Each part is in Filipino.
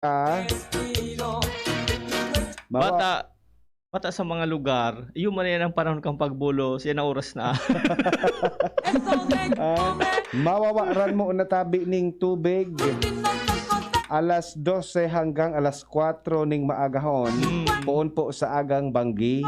Ah, mawa Bata, bata sa mga lugar, yung man yan ang panahon kang pagbulos, yan ang oras na. mawawaran mo na tabi ning tubig. Alas 12 hanggang alas 4 ning maagahon. Puon po sa agang banggi.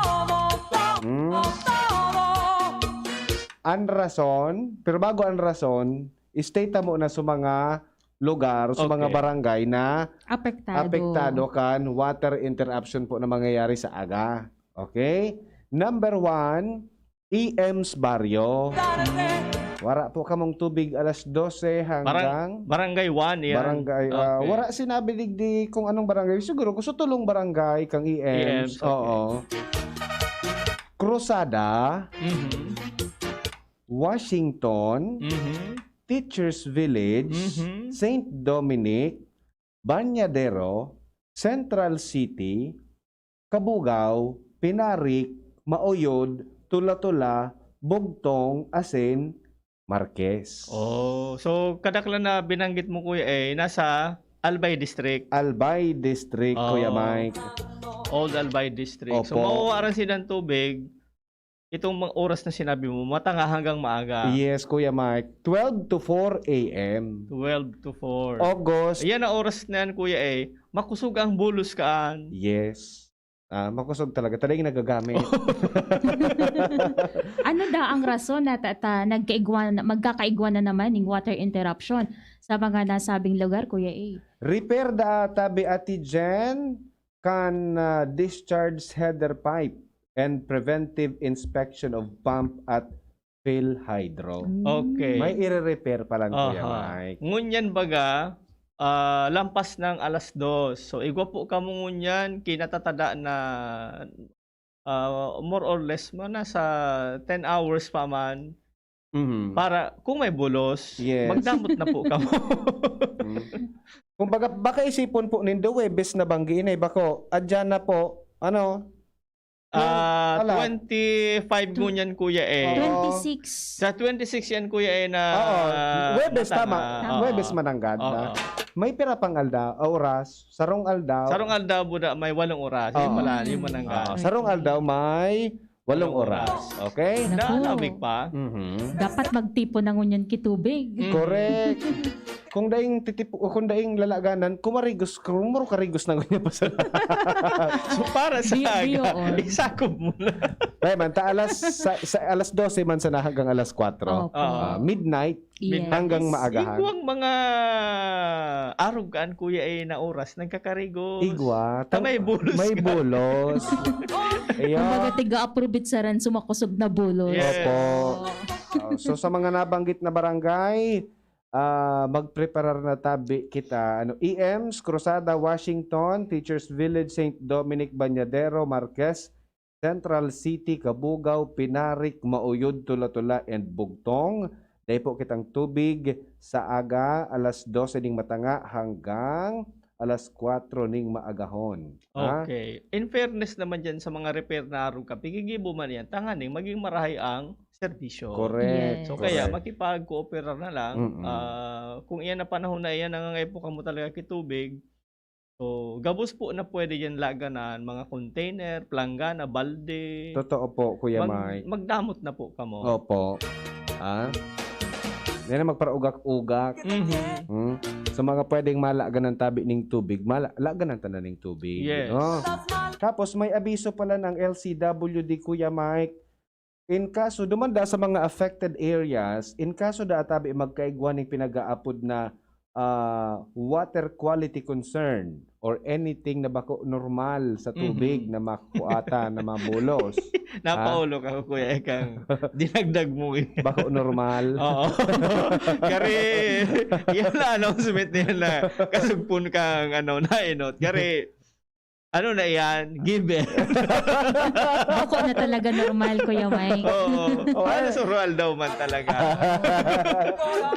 Ang rason, pero bago ang rason, state mo na sa mga lugar, sa mga Okay. barangay na Apektado. apektado kan water interruption po na mangyayari sa aga. Okay? Number 1, EM's Barrio. Wara po kamong tubig alas 12 hanggang Barangay 1 yan. barangay. Okay. Wara sinabi digdi kung anong barangay. Siguro kung sa tulong barangay kang EM's. EM's, okay. Oo. Cruzada, Mhm. Washington, Mhm. Teachers Village, Mhm. St. Dominic, Banyadero, Central City, Kabugao, Pinarik, Mauyod, Tula-Tula, Bugtong, Asin, Marquez. Oh, so kadaklan na binanggit mo kuya nasa Albay District. Albay District, Kuya Oh. Mike. Old Albay District. So Opo. mawawaran silang tubig. Itong mga oras na sinabi mo, matanga hanggang maaga. Yes, Kuya Mike. 12 to 4 a.m. 12 to 4. August. Ayan ang oras na yan, kuya makusog ang bulos kaan. Yes. Makusog talaga. Talagang nagagamit. Ano daw ang rason na magkakaigwan na naman ng water interruption sa mga nasabing lugar, Kuya A? Repair da tabi ati Jen can discharge header pipe and preventive inspection of pump at fill hydro. Okay. May i-repair pa lang, Kuya Aha. Mike. Ngunyan baga, lampas ng alas 2. So, igwa po ka mo ngunyan, kinatatada na more or less mo nasa 10 hours pa man. Mhm. Para, kung may bulos, Yes. magdamot na po ka mo. Kung baka isipon po nindo Webes na banggiin ay bako adyan na po ala. 25 ngunyan kuya Oo. 26. Sa 26 yan kuya na Oo, Webes tama. Oo. Webes mananggad na. Oo. May pira pang oras, sarong aldaw. Sarong aldaw buda may 8 oras. Yung Oo. pala, yung manangga. Sarong aldaw may 8 oras. Okay? Naku. Nalamig pa. Mhm. Dapat magtipo ng unyan kitubig. Correct. Kung daing lalaganan, kumarigos, kumuro karigos na ganyan pa sa. So para sa Bio, aga, isakob mo na. Ay man, sa alas 12 man sana hanggang alas 4. Opo. Midnight Yes. hanggang maagahan. Iguang mga arugan kuya na oras nagkakarigos. Igwa. May bulos May ka. bulos. Kumbaga Ayan. tiga-approve it sa ran sumakusog na bulos. Yes. Opo. So sa mga nabanggit na barangay, magpreparar na tabi kita. EMs, Cruzada, Washington, Teachers Village, St. Dominic, Banyadero, Marquez, Central City, Kabugao, Pinarik, Mauyod, Tula-Tula, and Bugtong. Dahil po kitang tubig sa aga, alas 12 ning matanga hanggang alas 4 ning maagahon. Ha? Okay. In fairness naman dyan sa mga repair na arog ka, pigigibo man yan, tanganing maging marahay ang serbisyo. Correct. Yes. So kaya correct. makipag-cooperar na lang. Mm-mm. Kung iyan na panahon na iyan, nangangaipo ka mo talaga kitubig. So gabos po na pwede yan laganan, mga container, planggana, balde. Totoo po, Kuya Mike. Magdamot na po ka mo. Opo. Yan na magparaugak-ugak. Mhm. Sa mga pwedeng malagan ng tabi ng tubig, malagan ng tanan ng tubig. Yes. No? Tapos may abiso pala ng LCWD, Kuya Mike. In kaso, dumanda sa mga affected areas, in kaso da tabi magkaigwan ng pinag-aapod na water quality concern or anything na bako normal sa tubig na makuata na mabulos. Napaulo ka kuya kang dinagdag mo eh. Bako normal. Oo. Kari yan na announcement nila na kasugpon kang nainot. Kari ano na yan? Given. Bako na talaga normal, Kuya Mike. Oo. Ano surual daw man talaga.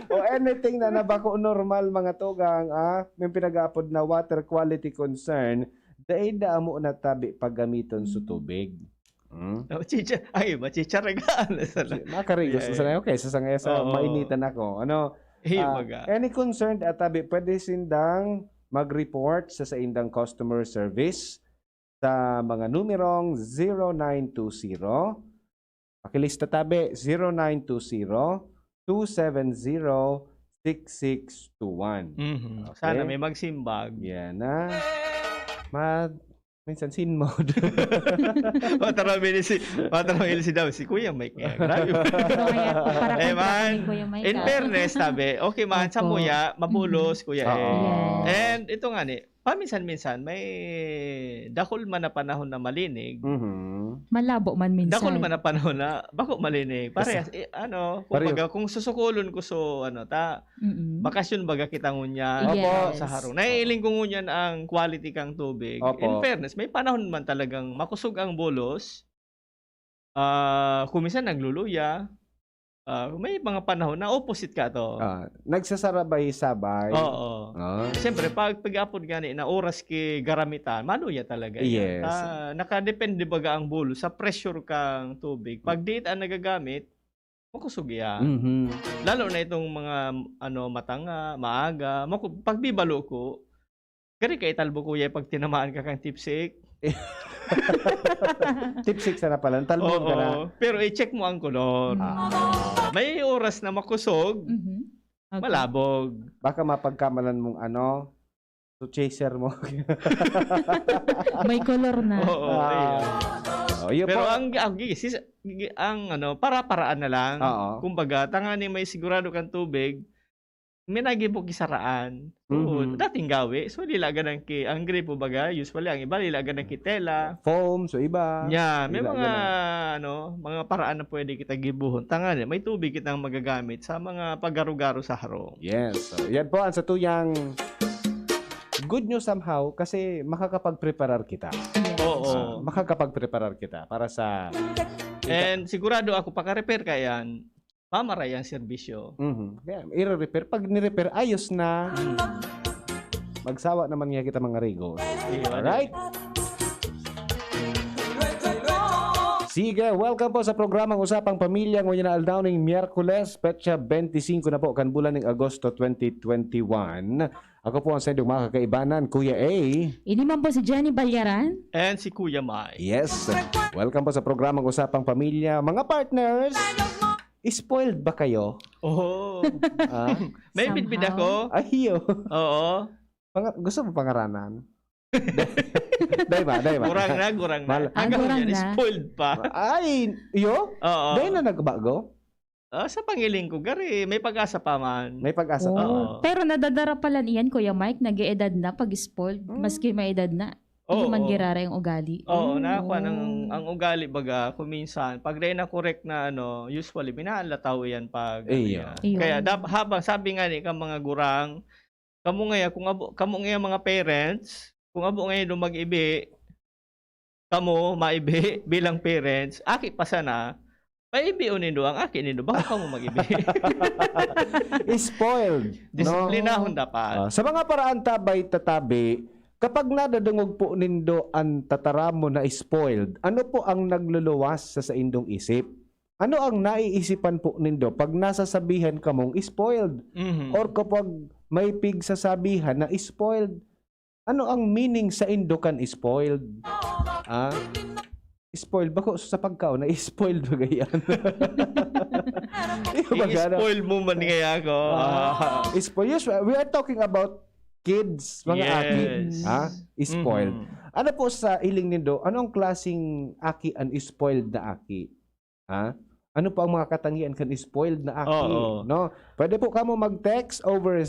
O anything na nabako normal mga tugang, may pinag-aapod na water quality concern, daida mo na tabi paggamiton sa tubig. Chicha, ay ba chicharagaan na sana. Makarigos Yeah, na sana. Okay, sa sangaya sa Oo. mainitan ako. Hey, maga. Any concerned at tabi, pwede sindang mag-report sa indang customer service sa mga numerong 0920, pakilista tabi, 0920-270-6621. Okay. Sana may magsimbag. Yan na. Minsan sin mode. Mataramili si Daw, si Kuya Mike. Grabe. Para Eh, man, Kuya Mike. In fairness, sabi, okay man, sa Opo. Muya, mabulos, Kuya Oo. eh. Yes. And ito nga ni, paminsan-minsan, may dakol man na panahon na malinig. Malabo man minsan. Dakol man na panahon na bako malinig. Parehas, kumbaga, kung susukulon ko so, bakasyon baga kita ngunyan Yes. sa harong. Naiiling ko ngunyan ang quality kang tubig. Opo. In fairness, may panahon man talagang makusog ang bolos. Kuminsan nagluluya. May mga panahon na opposite ka to. Nagsasarabay-sabay. Oo. Ah. Siyempre, pag-apod gani na oras ki garamitan, maluya talaga yan. Yes. Nakadepende baga ang bulo sa pressure kang tubig. Pag di ang nagagamit, makusog yan. Mhm. Lalo na itong mga matanga, maaga. Pag bibalo ko, gari ka italbo kuya pag tinamaan ka kang tipsik. Tip 6 na pala. Talbog ka na. Pero i-check mo ang kulor. May oras na makusog, Okay. malabog. Baka mapagkamalan mong so chaser mo. May color na. Oo, ayan. Yun Pero po. ang para-paraan na lang. Oo. Kumbaga, tangani may sigurado kang tubig, may nagibog isaraan. So, Mhm. dating gawi. So, lilagan ng ang gripo baga, usually ang iba lilagan ng kitela. Foam, so iba. Nya, may Lilagan mga mga paraan na pwede kita gibuhon. Tangani, may tubig kitang magagamit sa mga paggaru-garo sa harong. Yes. So, yan po ang sa tuyang good news somehow kasi makakapag-preparar kita. Yes. Oo. Makakapag-preparar kita para sa And sigurado ako paka-repair ka yan, mamaray ang serbisyo. Kaya, i-repair. Pag ni-repair, ayos na. Magsawa naman nga kita mga rigos. Alright? Sige, welcome po sa programang Usapang Pamilya ngayon na aldawning Miyerkules, petsa 25 na po, kan bulan ng Agosto 2021. Ako po ang sa inyong mga kakaibanan, Kuya A. Ini man po si Jenny Balyaran. And si Kuya Mai. Yes. Welcome po sa programang Usapang Pamilya. Mga partners, spoiled ba kayo? Oh. Ah? May bitbit ako. Ahiyo. Oo. Gusto mo pangaranan? Dahil ba? Gurang na. Hanggang gurang yan, na. spoiled pa. Ay, yo? Oo. Dahil na nagbago? Sa pangiling ko, gari, may pag-asa pa man. May pag-asa pa. Oo. Pero nadadara pala niyan, Kuya Mike, nag-eedad na pag spoiled. Maski may edad na. Hindi man girara yung ugali. Oo, nakakuha ang ugali baga, kuminsan, pag rin na correct na usually, binaalataw yan pag Iyo. Iyo. Kaya habang sabi nga ni ka mga gurang, kamo ngayon mga parents, kung abo ngayon mag-ibi, kamo maibi bilang parents, aki pa sana, maibi unindo ang aki nindo, baka kamo mag-ibi. Spoiled. Disiplinahon dapat. Sa mga paraan tabay tatabi, kapag nadadungog po nindo ang tataramo na spoiled, ano po ang nagluluwas sa indong isip? Ano ang naiisipan po nindo pag nasasabihan ka mong spoiled? Mhm. Or kapag may pigsasabihan na spoiled? Ano ang meaning sa indo kan spoiled? Spoiled ba ko sa pagkaon na spoiled ba ganyan? I-spoil mo man kaya ako. Spoiled. Yes, we are talking about kids, mga aki. Spoiled. Mhm. Ano po sa iling nindo? Ano ang klaseng aki ang spoiled na aki? Ano po ang mga katangian kan spoiled na aki? Oo. No? Pwede po kamo mag-text over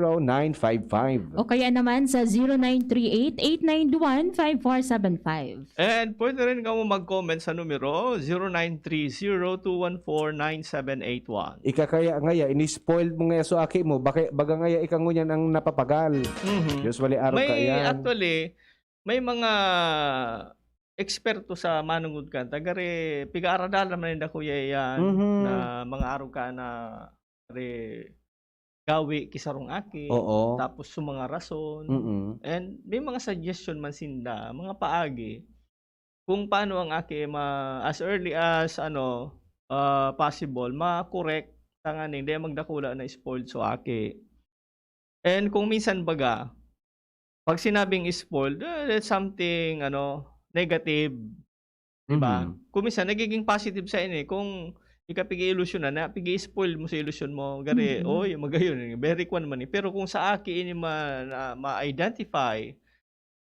0927-398-0955. O kaya naman sa 0938-891-5475. And pwede rin ka mo mag-comment sa numero 0930-214-9781. Ikakaya ngaya, ini-spoiled mo ngaya so aki mo, baga ngaya ikaw ngunyan ang napapagal. Mhm. Usually araw ka yan. Actually, may mga eksperto sa manungod ka. Tagare, piga-aradal naman nila kuya yan Mhm. na mga araw ka na gawi kisarong aki. Oo. Tapos sa mga rason. Mm-mm. And may mga suggestion man sinda, mga paagi kung paano ang aki as early as possible ma-correct tanganing di magdakula na spoiled so aki. And kung minsan baga, pag sinabing spoiled, that's something negative, di ba? Mhm. Kung minsan nagiging positive sa ini kung pigi-illusion na pigi-spoil mo sa illusion mo, gari, Mhm. oy, magayon, very kwan man eh. Pero kung sa aki ini ma-identify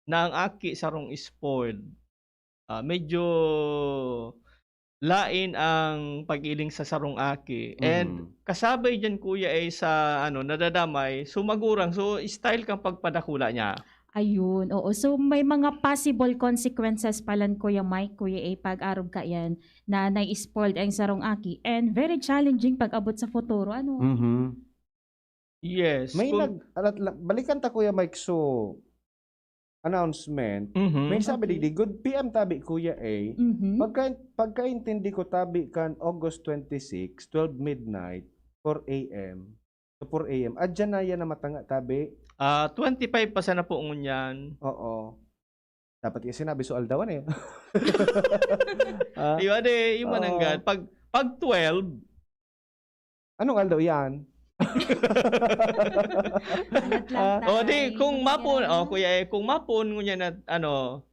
na ang aki sarong spoiled, medyo lain ang pag-iling sa sarong aki. And Mhm. kasabay diyan kuya ay sa nadadamay, sumagurang so style kang pagpadakula niya. Ayun, oo. So may mga possible consequences palan Kuya Mike, Kuya A, pag-arog ka yan na na-spoiled ang sarong aki. And very challenging pag abot sa futuro. Ano? Mhm. Yes. May balikan ta Kuya Mike so announcement. May sabi Okay. digdi good PM tabi Kuya A. Mhm. Pagkaintindi ko tabi kan August 26, 12 midnight, 4 AM. So 4 AM. Adyan na yan na matanga tabi. 25 pa sana po ngunyan. Oo. Dapat yung sinabi so aldawan eh. Ah, Ayun ade, yung mananggad. Pag 12, anong aldaw yan? Alat lang o di tayo. kung mapon, Kaya- kuya kung mapon ngunyan na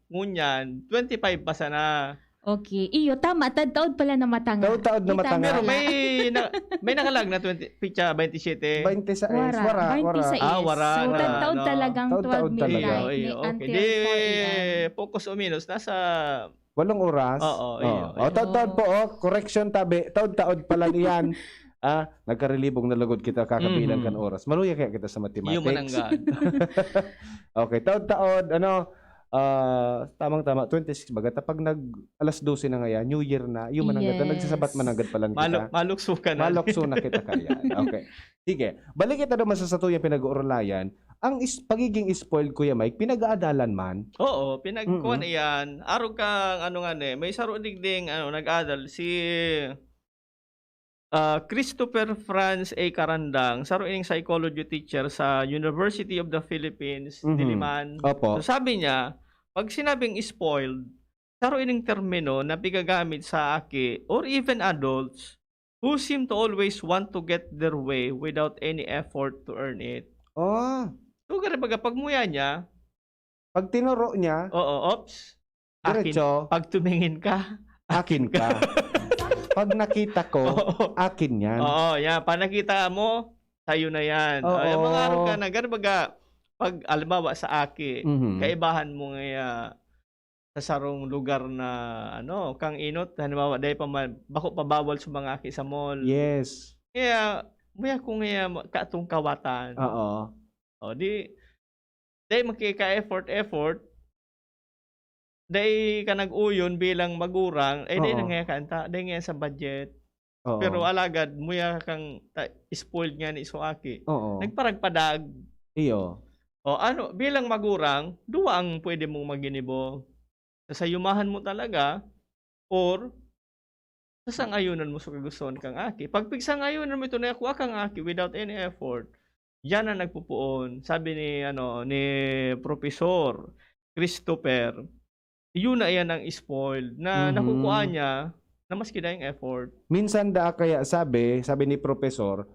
ngunyan, 25 pa sana. Okay. Iyo, tama. Tadtaod pala na matanga. Taod-taod na Di tama matanga. Pero pala. may nakalag na 27. 26. Wara. 26. Wara So, na, tadtaod no. talagang Taod-taod 12 talaga. midnight Iyo, okay. until Di 4 a.m. focus o minus nasa 8 oras. Oo, iyo, iyo. Taod-taod po, correction tabi. Taod-taod pala niyan. Nagkarelibong na lugod kita kakabilang kan oras. Maluya kaya kita sa mathematics. yung mananggad. Okay, taod-taod, tamang-tama, 26 baga. Pag alas 12 na nga yan, New Year na, yung mananggad, Yes. nagsasabat mananggad pala kita. Maluksukan na. Malokso na kita kaya. Okay. Sige. Balik kita naman sa satuyang pinag-uurlayan. Ang pagiging spoiled, Kuya Mike, pinag-aadalan man. Oo, pinagkuhan iyan. Araw kang may saro digding nag-adal si Christopher Franz A. Carandang, saro ining psychology teacher sa University of the Philippines, Mhm. Diliman. Opo. So sabi niya, pag sinabing spoiled, saro ining termino na pigagamit sa aki or even adults who seem to always want to get their way without any effort to earn it. Oh, So gari baga pag muya niya, pag tinuro niya, ops, akin. diretso, Pag tumingin ka, akin ka. Pag nakita ko, oo. akin yan. Oo, yan. Pag nakita mo, tayo na yan. Oo. Ay, mga araw ka na, gano'n baga, pag alimbawa sa aki, Mhm. kaibahan mo nga sa sarong lugar na, kang inot, halimbawa, dahil bako pabawal sa mga aki sa mall. Yes. Kaya, muya kung nga katong kawatan. Oo. O, dahil makika-effort, dahil ka nag-uyon bilang magurang, dahil Oo. nga kanta, dahil nga sa budget. Oo. Pero alagad, muya kang spoiled nga ni Isoaki. Oo. Nagparagpadag. Iyo. O bilang magurang, duwa ang pwede mong maginibo. Sa yumahan mo talaga, or sa sangayunan mo sa kagustuhan kang aki. Pag pigsangayunan mo ito na kuha kang aki without any effort, yan ang nagpupuon. Sabi ni Professor Christopher, yun na yan ang spoiled na Mhm. nakukuha niya na mas kidayang effort. Minsan kaya sabi ni professor,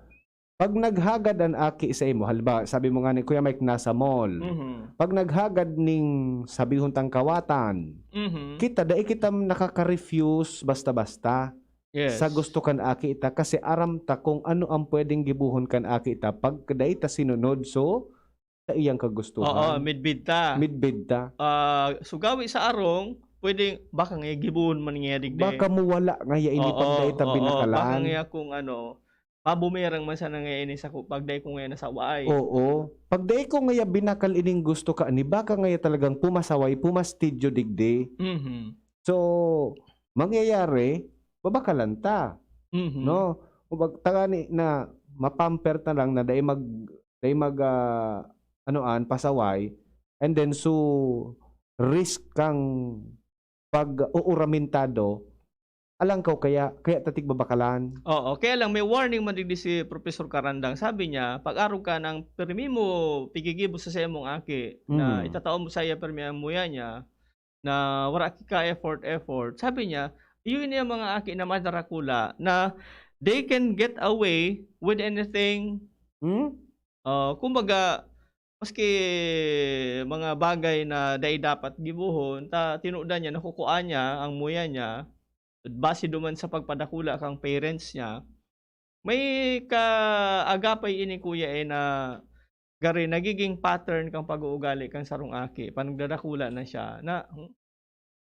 pag naghagad ang aki sa imo, halimbawa, sabi mo nga ni Kuya Mike nasa mall. Mhm. Pag naghagad ning sabihon tang kawatan, Mhm. kita nakaka-refuse basta-basta Yes. sa gusto kan aki ita kasi aram ta kung ano ang pwedeng gibuhon kan aki ita pag dai ta sinunod so sa iyang Oo, kagustuhan. midbid ta. Midbid ta. Sugawi sa arong, pwedeng baka nga gibuon man nga digde. Baka muwala nga ya ini pag dai ta Baka binakalaan. nga kung pabumerang man sana nga ini sa pagday ko nga nasa waay. Oo. Pag dai ko nga binakal ining gusto ka ani baka nga talagang pumasaway, pumastidyo digde. Mhm. So mangyayari babakalan ta, Mhm. no? Ubag tagani na mapamper ta lang na dai mag pasaway and then so risk kang pag-uuramintado alang kaya tatig babakalan. Oo, kaya lang may warning man digdi si Professor Carandang. Sabi niya, pag-araw ka ng permi mo pigigibo sa imong aki na itataon mo sa iya permi ang muya niya na wala ka effort. Sabi niya, yun yung mga aki na madarakula na they can get away with anything. Kumbaga, maski mga bagay na dapat gibuhon, tinudan niya, nakukuha niya ang muya niya, base duman sa pagpadakula kang parents niya, may kaagapay ini kuya na gari nagiging pattern kang pag-uugali kang sarong aki, panagdadakula na siya, na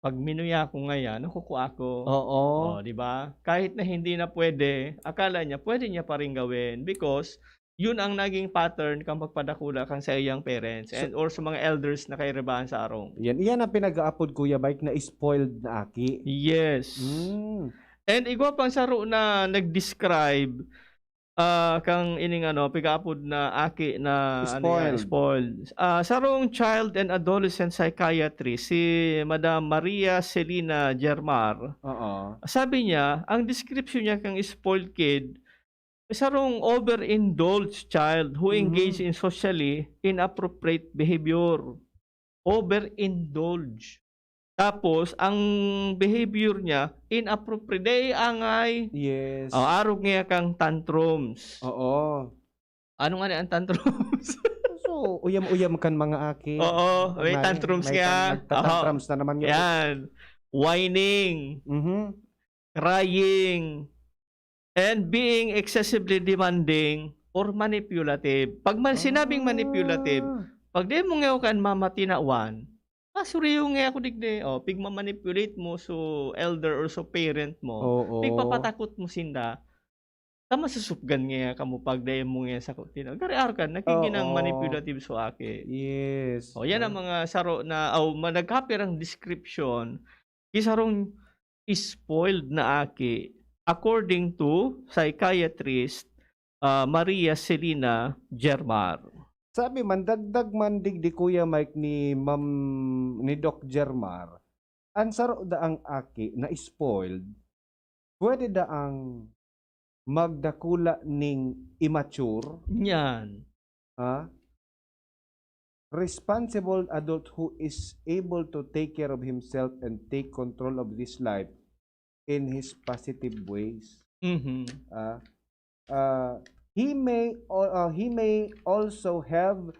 pag minuya ko ngayon, nakukuha ko. Oo. Di ba? Kahit na hindi na pwede, akala niya, pwede niya pa rin gawin because yun ang naging pattern kang pagpadakula kang sa iyang parents and or sa mga elders na kairebahan sa arong. Iyan ang pinag-aapod Kuya Mike na spoiled na aki. Yes. And igwa pang saro na nag-describe kang ining pigaapod na aki na spoiled. Sarong child and adolescent psychiatry si Madam Maria Celina Germar. Sabi niya, ang description niya kang spoiled kid, sarong overindulged child who engage in socially inappropriate behavior. Overindulge. Tapos, ang behavior niya, inappropriate. Day angay. Yes. Arog niya kang tantrums. Oo. Ano nga ang tantrums? So, uyam-uyam kan mga aki. Oo, may tantrums kaya. Tantrums na naman yun. Yan. Whining. Crying. And being excessively demanding or manipulative. Pag sinabing manipulative, pag di mo ngayon kan mamatinawan, suriyo nga ako digde. Pig ma-manipulate mo so elder or so parent mo. Pig papatakot mo sinda. Tama susupgan nga kamo pag dayon mo nga sa kutina. Gari-ar ka, nakikinang manipulative so aki. Yes. Yan ang mga saro na, nagkapir ang description. Isarong spoiled na aki according to psychiatrist Maria Celina Germar. Sabi man, dagdag man digdi Kuya Mike ni Doc Germar, ansar da ang aki na spoiled, pwede da ang magdakula ning immature. Yan. Responsible adult who is able to take care of himself and take control of his life in his positive ways. He may also have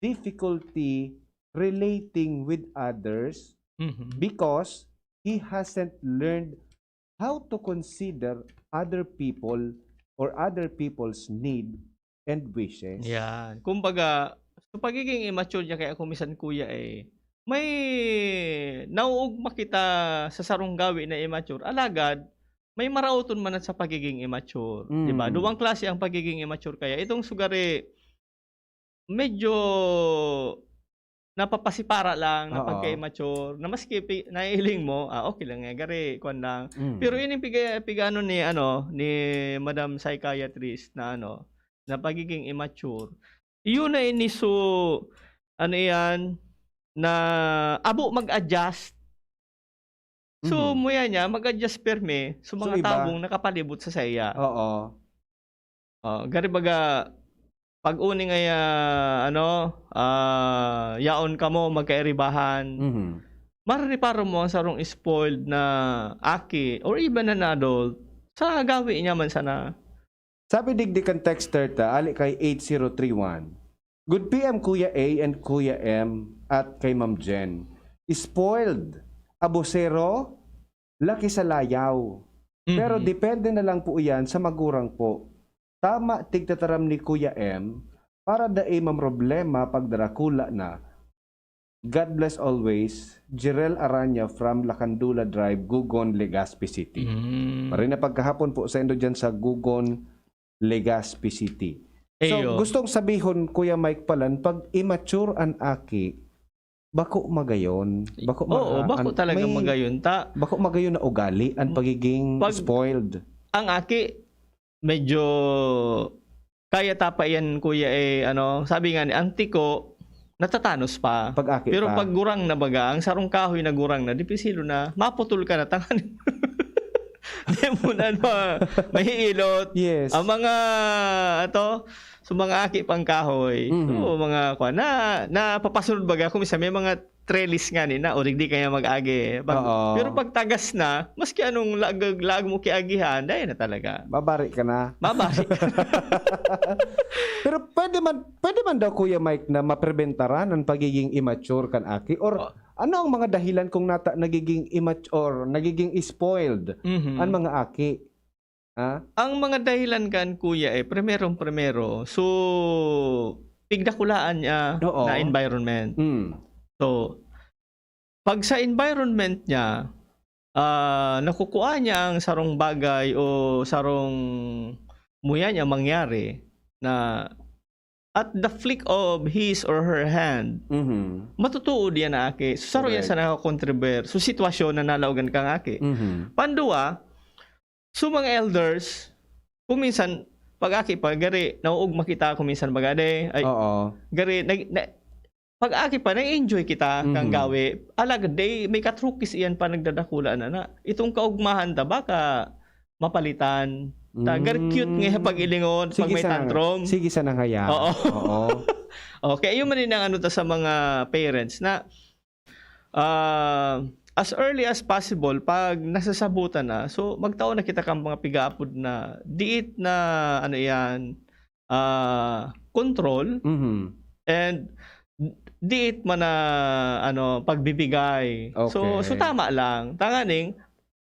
difficulty relating with others because he hasn't learned how to consider other people or other people's need and wishes. Yan. Kumbaga, sa pagiging immature niya kaya kumisan kuya may nauugma kita sa sarong gawi na immature. Alagad, may marauton man sa pagiging immature. Diba? Duwang klase ang pagiging immature kaya. Itong sugari, medyo napapasipara lang na pagka-immature. Na maski naihiling mo, okay lang nga, gari, kwan lang. Pero yun yung pigano ni Madam Psychiatrist na na pagiging immature. Yun na iniso, na abo mag-adjust. So, muya niya, mag-adjust perme sa mga taong nakapalibot sa saya. Gari baga, pag uni nga yaon ka mo, magkairibahan, marariparo mo ang sarong spoiled na aki or even an adult sa gawi niya man sana. Sabi digdikan texter ta, ali kay 8031. Good PM Kuya A and Kuya M at kay Ma'am Jen. Spoiled. Abusero, laki sa layaw. Pero depende na lang po yan sa magurang po. Tama tigtataram ni Kuya M para daimam problema pag darakula na. God bless always. Jirel Aranya from Lacandula Drive, Gugon, Legazpi City. Marin na pagkahapon po sa indo dyan sa Gugon, Legazpi City. So gustong sabihon Kuya Mike Palan, pag immature an aki, bako magayon. Bako talaga magayon ta. Bako magayon na ugali ang pagiging spoiled. Ang aki medyo kaya tapa yan kuya sabi nga ni antiko natatanos pa. Pag-aki pero pa. pag gurang na baga, ang sarong kahoy na gurang na, dipisilo na, maputol ka na tangan. Di mo na mahihilot. Yes. Ang mga so mga aki pang kahoy. So mga na papasunod baga kung minsan may mga trellis nga ni na o digdi kaya mag-agi. Oo. Pero pag tagas na, maski anong lag mo kiagihan, dahil na talaga. Babari ka na. Mabari. Pero pwede man daw Kuya Mike na mapreventaran ang pagiging immature kan aki or ano ang mga dahilan kung nagiging immature, nagiging spoiled ang mga aki? Ha? Ang mga dahilan kan kuya primero. So pigdakulaan niya Oo. na environment. So pag sa environment niya nakukuha niya ang sarong bagay o sarong muya niya mangyari na at the flick of his or her hand matutuod yan na aki. So saro yan sa nakakontribute. So sitwasyon na nalaugan kang aki. Pandua, so mga elders, kung minsan pag aki pa gari nauug makita kung minsan bagade ay Oo. gari pag aki pa na-enjoy kita kang gawi. Alagad day may katrukis iyan pa nagdadakula na itong kaugmahan ta baka mapalitan. Tagar cute nga pag ilingon pag may tantrum. Sige sa nangaya. Oo. Oo. Okay, ayun man din ang sa mga parents na as early as possible pag nasasabutan na, so magtaon na kita kang mga pigaapod na diit na control and diit man na pagbibigay. Okay. So tama lang. Tanganing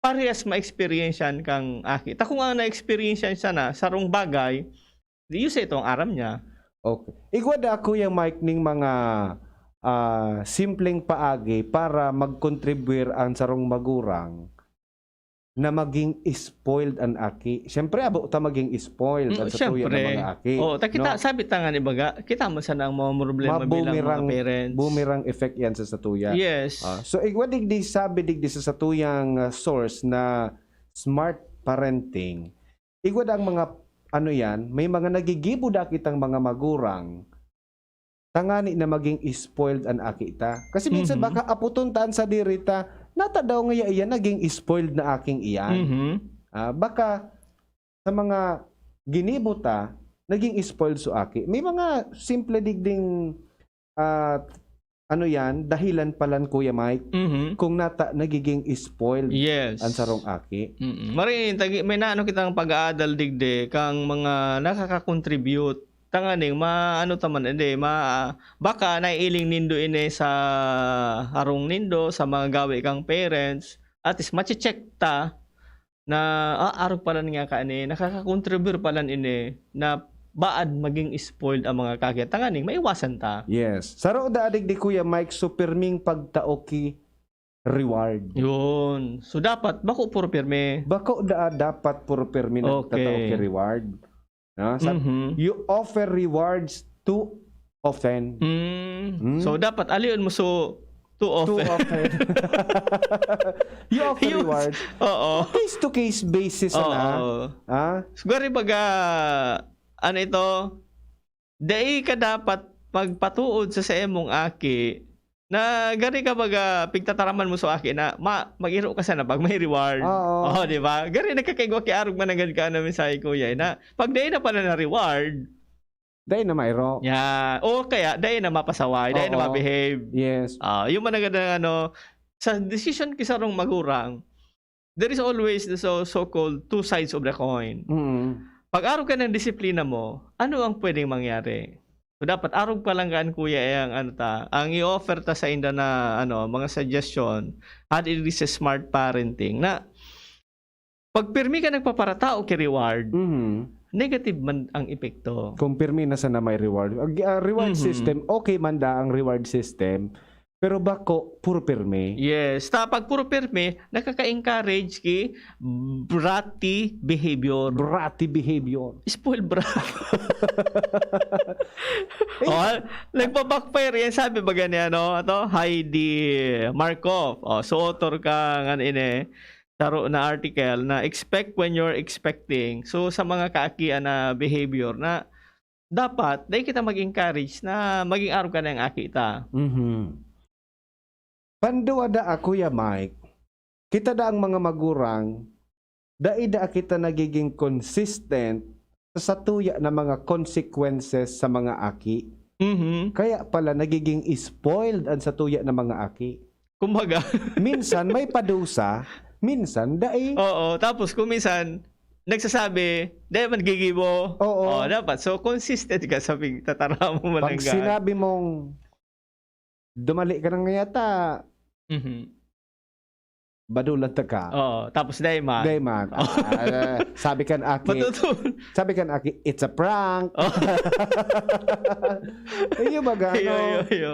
parehas ma-experiencean kang aki. Ta kung ang na-experiencean siya na sarong bagay, di use itong aram niya. Okay. Igwada Kuya Mike ning mga simpleng paagi para mag-contribute ang sarong magurang na maging spoiled ang aki. Siyempre, abo ta maging spoiled ang sa tuya ng mga aki. Oh, kita sabi ta nga ni baga, kita mo sana ang mga problema bilang mga parents. Boomerang effect yan sa satuya. Yes. So, igwadig di sabi digdi sa satuyang source na smart parenting. Igwad ang mga may mga nagigibuda kitang mga magurang tangani na maging spoiled ang akita. Kasi minsan baka aputon taan sa dirita, nata daw nga iyan naging spoiled na aking iyan. Baka sa mga ginibuta, naging spoiled so aki. May mga simple digding dahilan palan Kuya Mike, kung nata nagiging spoiled ang sarong aki. Marin, may naano kitang pag-aadal digde kang mga nakaka-contribute tanganing baka naiiling nindo ini sa harong nindo sa mga gawi kang parents at is mache-check ta na arog pala nga nakaka-contribute pala ini na baad maging spoiled ang mga kakit tanganing maiwasan ta. Yes. Saro daadig di Kuya Mike superming pagtaoki reward. Yun. So dapat bako puro pirme. Bako dapat puro pirme nagtataoki reward. You offer rewards too often. So dapat aliyon mo too often. You offer rewards. Oo. Case to case basis Siguro baga dai ka dapat magpatuod sa emong aki na gari ka baga pigtataraman mo sa aki na mag-iro ka sana pag may reward. Oo, di ba? Gari nakakaigwa ki arog man agad ka namin sa kuya na pag dai na pala na reward, dai na mayro. Yeah. O kaya dai na mapasaway, dai na ma-behave. Yes. Yung man agad sa decision kisarong magurang, there is always the so-called two sides of the coin. Pag arog ka ng disiplina mo, ano ang pwedeng mangyari? So dapat arog pa lang gaan kuya ang i-offer ta sa inda na mga suggestion at it is a smart parenting na pag pirmi ka nagpaparatao ki reward, negative man ang epekto. Kung pirmi na sana may reward. Reward system, okay man da ang reward system. Pero bako, puro pirmi. Yes. Pag puro pirmi, nakaka-encourage ki bratty behavior. Bratty behavior. Spoiled brat. Nagpa-backfire yan. Sabi ba ganyan, Heidi Markov. So, author ka taro na article na expect when you're expecting. So, sa mga kaakian na behavior na dapat, dahil kita mag-encourage na maging araw ka na yung akita. Panduwa da Kuya Mike, kita da ang mga magurang daida kita nagiging consistent sa satuya na mga consequences sa mga aki. Mhm. Kaya pala nagiging spoiled ang satuya ng mga aki. Kumbaga, Minsan may padusa, minsan dai. oo, tapos kung minsan nagsasabi, "Dahil man gigibo." Oo. Dapat so consistent ka sa pagtatara mo Pag malangga. sinabi mong dumali ka na nga yata, Mhm. badulan ta ka. Oo, tapos dahil man. Day man. Sabi kan aki, Patutun. sabi kan aki, it's a prank. Oh. Iyo baga ano? Yo.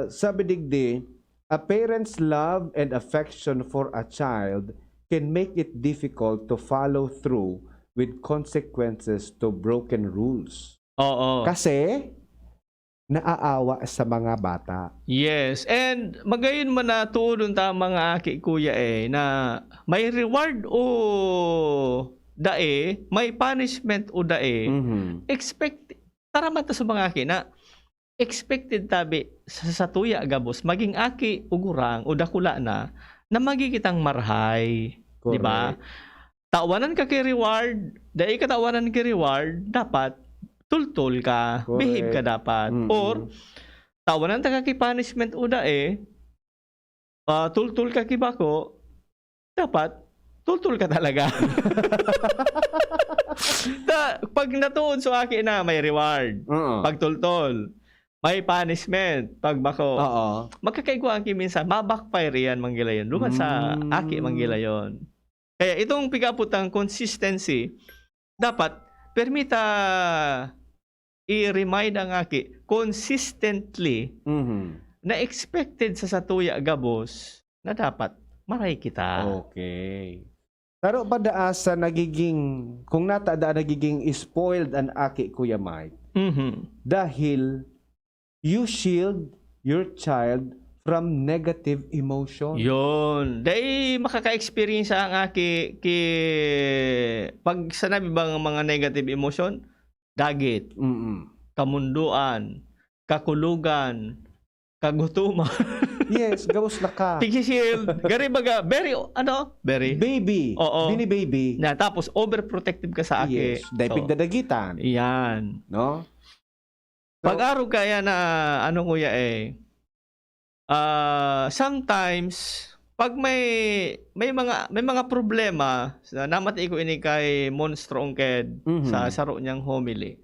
Sabi digdi, a parent's love and affection for a child can make it difficult to follow through with consequences to broken rules. Oo. Kasi naaawa sa mga bata. Yes. And magayon man na tuon ta mga aki kuya na may reward o dae, may punishment o dae. Mhm. Tara man ta sa mga aki na expected tabi sa tuya gabos maging aki ugurang o dakula na magigitang marhay, di ba? Correct. Tawanan ka kay reward, dahil ka tawanan kay reward, dapat tultul ka, Correct. behave ka dapat. Mm-mm. Or tawanan ta ka kay punishment uda tultul ka kay bako, dapat tultul ka talaga. Pag natuon so aki na may reward, Oo. pag tultol, may punishment, pag bako. Oo. Magkakaigwa ang minsan, mabackfire yan manggilayon. Luman sa aki manggilayon. Kaya itong pigaputang consistency, dapat permita i-remind ang aki consistently Mhm. na expected sa satuya gabos na dapat maray kita. Okay. Pero padaasa nagiging, kung natada nagiging spoiled ang aki, Kuya Mike, Mhm. dahil you shield your child from negative emotion. Yun. Dahil makaka-experience ang aki pag sanabi bang mga negative emotion, dagit, Mm-mm. kamunduan, kakulugan, kagutuman, Yes, gawas na ka. tigisil, gari baga, very, Baby. Oo. Bini baby. na tapos overprotective ka sa aki. Yes, dahil pigdadagitan. Yan. No? Pag-araw kaya na, kuya sometimes, pag may mga problema, namati ko ini kay Monstro Ongked Mhm. sa saro niyang homily.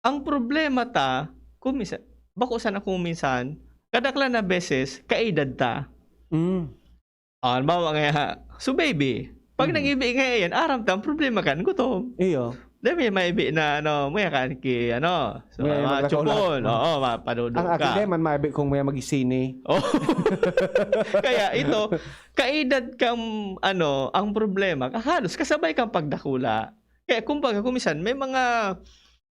Ang problema ta, kuminsan, bako sana kuminsan, kadakla na beses, kaedad ta. Mm. Halimbawa nga, so baby, pag nag-ibi nga yan, aram ta, ang problema kan, gutom. Iyo. Dami may ibi na maya kan ki so May mga magkakaulat. chupon, mapadudog Ang aki ka. man maibig kung may magisini. Oh. Kaya ito, kaedad kang ang problema, halos kasabay kang pagdakula. Kaya kumbaga kumisan may mga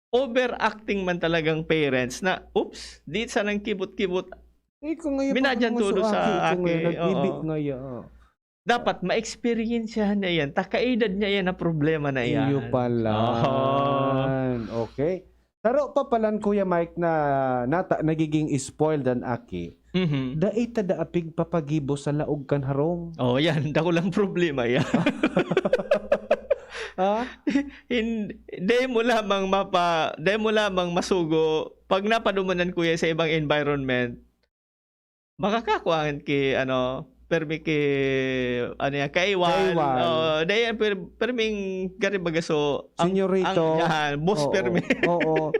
overacting man talagang parents na oops, di sa nang kibot-kibot. Kung ngayon Binadyan tulo sa aki, Nag-ibig oo. ngayon. Dapat ma-experience na yan, takaedad niya yan na problema na yan. Iyo pala. Oh. Okay. Taro pa palan Kuya Mike na nagiging spoiled ang aki. Mhm. Daita daapig papagibo sa laog kan harong. Oh, yan, dako lang problema yan. Ha? Hindi mo lamang masugo pag napadumanan kuya sa ibang environment. Makakakuan ki permi ki kaiwan. Kaiwan. Dayan perming gari bagaso Senyorito. yan, boss Oo, permi. Oo.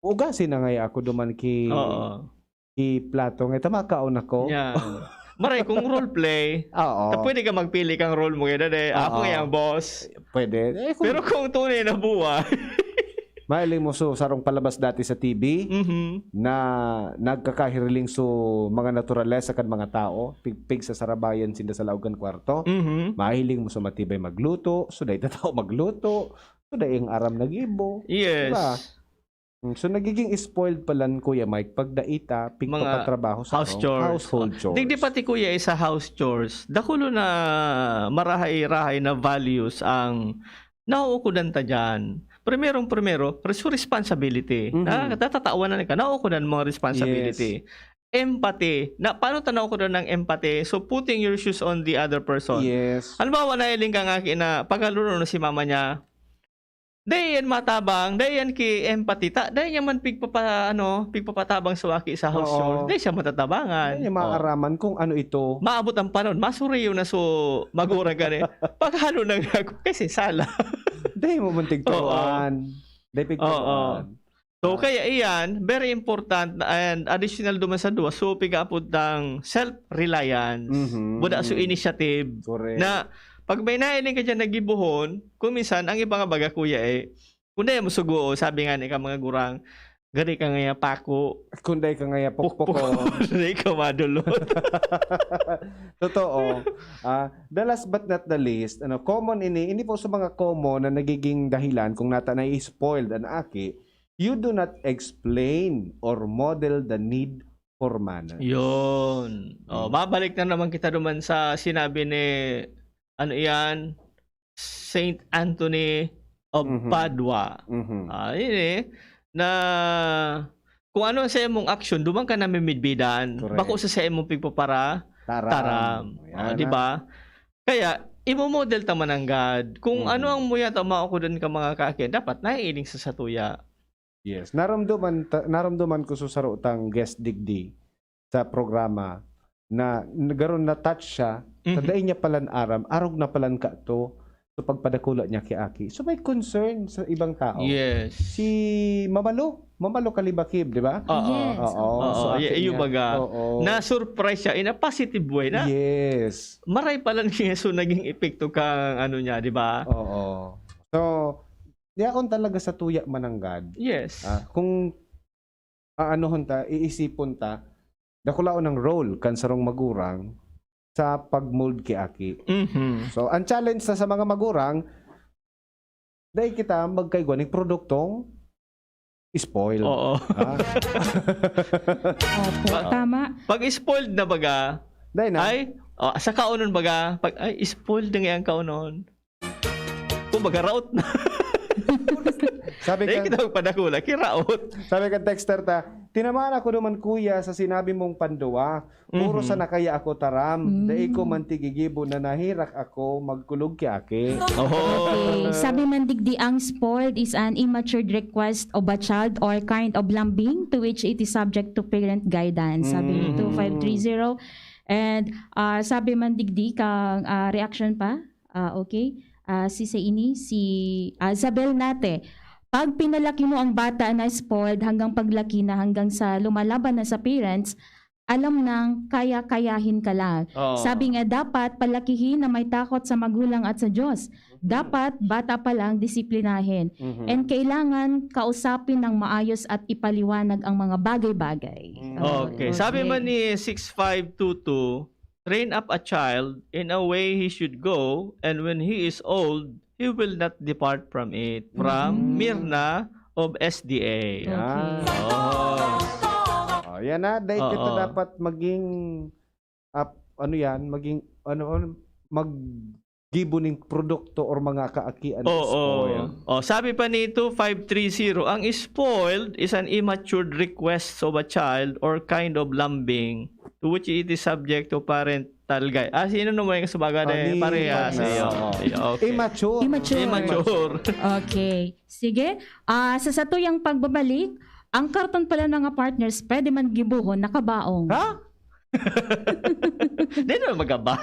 Ugasin na nga ako duman Oo. ki plato nga tamakaon ako. Yan. Maray kung role play, Oo. pwede ka magpili kang role mo kaya dade. Ako Oo. nga ang boss. Pwede. Pero kung tunay na buhay, Mailing mo so sarong palabas dati sa TV na nagkakahiriling so mga naturalesa kan mga tao, pigpig sa sarabayan sinda sa laugan kwarto. Mahiling mo so matibay magluto, so dahi tao magluto, so dahi ang aram nagibo. Yes. Diba? So nagiging spoiled palan Kuya Mike pag daita pig Mga papatrabaho sa house chores. household chores. Digdi pati kuya sa house chores. Dakulo na marahay-rahay na values ang nauukudan ta dyan. Primero, responsibility. Mhm. Natatawanan ka, nauukudan mo responsibility. empathy. Na, paano tanaw ko doon ng empathy? So, putting your shoes on the other person. Yes. Halimbawa, nailing ka nga na pagkaluno na si mama niya, dayan matabang, dayan ki empathy, dayan man pigpapatabang sa waki sa house Oo. chores, dayan siya matatabangan. Yan yung maaraman kung ano ito. Maabot ang panahon, masuriyo na so magura ka rin. Paghalo na ako, kasi sala. Dahil mo muntig turuan. Dahil pigturuan. So, kaya iyan, very important and additional duman sa duwa, so pigapod ng self-reliance, buda so initiative, Correct. na pag may nailing ka dyan nagibuhon, kung minsan, ang ibang baga kuya kung dahil mo sugo, sabi nga ni ka mga gurang, gari ka ngaya pako, Kunday ka ngaya pokpoko. gari ka madulot. Totoo. The last but not the least, common ini po sa mga common na nagiging dahilan kung nata na spoiled ang aki, you do not explain or model the need for manners. Yun. Mabalik na naman kita duman sa sinabi ni, Saint Anthony of Padua. Yun na kung ano sa imong action, duman ka na mimidbidan. Correct. Bako sa imong pigpapara, taram. Ayan, Di ba? Kaya, imo-model taman ng God. Kung ano ang muya tama ako doon ka mga kake, dapat naiiling sa satuya. Yes. Naramdaman ko sa sarutang guest digdi sa programa na nagaron na touch siya. Taday niya palan arog na palan ka to. So pagpadakula niya kay Aki. So may concern sa ibang tao. Yes. Si Mamalo Kalibakib, di ba? Yes. Oo, iyo baga. Na-surprise siya in a positive way na. Yes. Maray pala niya so naging epekto kang niya, di ba? Oo. So, diakon talaga sa tuya mananggad. Yes. Kung aanohon ta, iisipon ta, dakulaon ng role kansarong magurang sa pagmold kay Aki. So, ang challenge sa mga magurang, dahil kita magkaigwa ng produktong spoiled. Oo. Opo, tama. Pag spoiled na baga, Dahil na, sa kaunon baga, pag spoiled na nga ang kaunon. Kung baga route na. sabi Dahil kita magpadakula, kiraot. ka texter ta, tinamaan ako naman kuya sa sinabi mong panduwa. Puro sa nakaya ako taram. Dahil ko mantigigibo na nahirak ako magkulog kay Aki. Okay. Sabi man digdi, ang spoiled is an immature request of a child or kind of lambing to which it is subject to parent guidance. Sabi ni 2530. And sabi man digdi kang reaction pa. Okay. Si Isabel Nate. Pag pinalaki mo ang bata na spoiled hanggang paglaki na hanggang sa lumalaban na sa parents, alam nang kaya-kayahin ka lang. Sabi nga dapat palakihin na may takot sa magulang at sa Diyos. Dapat bata pa lang disiplinahin. And kailangan kausapin ng maayos at ipaliwanag ang mga bagay-bagay. Okay. Sabi man ni 6522, train up a child in a way he should go, and when he is old, he will not depart from it. From Mirna of SDA. Yan. Yan na. Dahil kita dapat maging maggibo ng produkto or mga kaakian spoiled. Sabi pa ni 2530, ang spoiled is an immature request of a child or kind of lambing to which it is subject to parental guide. Sino naman yung sabaga na parehas iyo? Okay. Immature. Okay. Sige. Sa satuyang pagbabalik, ang karton pala ng partners, pwede man gibuhon, nakabaong. Ha? Hindi naman magaba.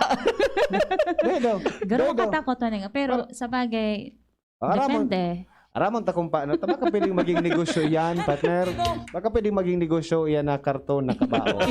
Garo katakot na nga. Pero sa bagay, depende. Aramon ta kung paano. Baka pwedeng maging negosyo yan, partner. Baka pwedeng maging negosyo yan na karton na kabao.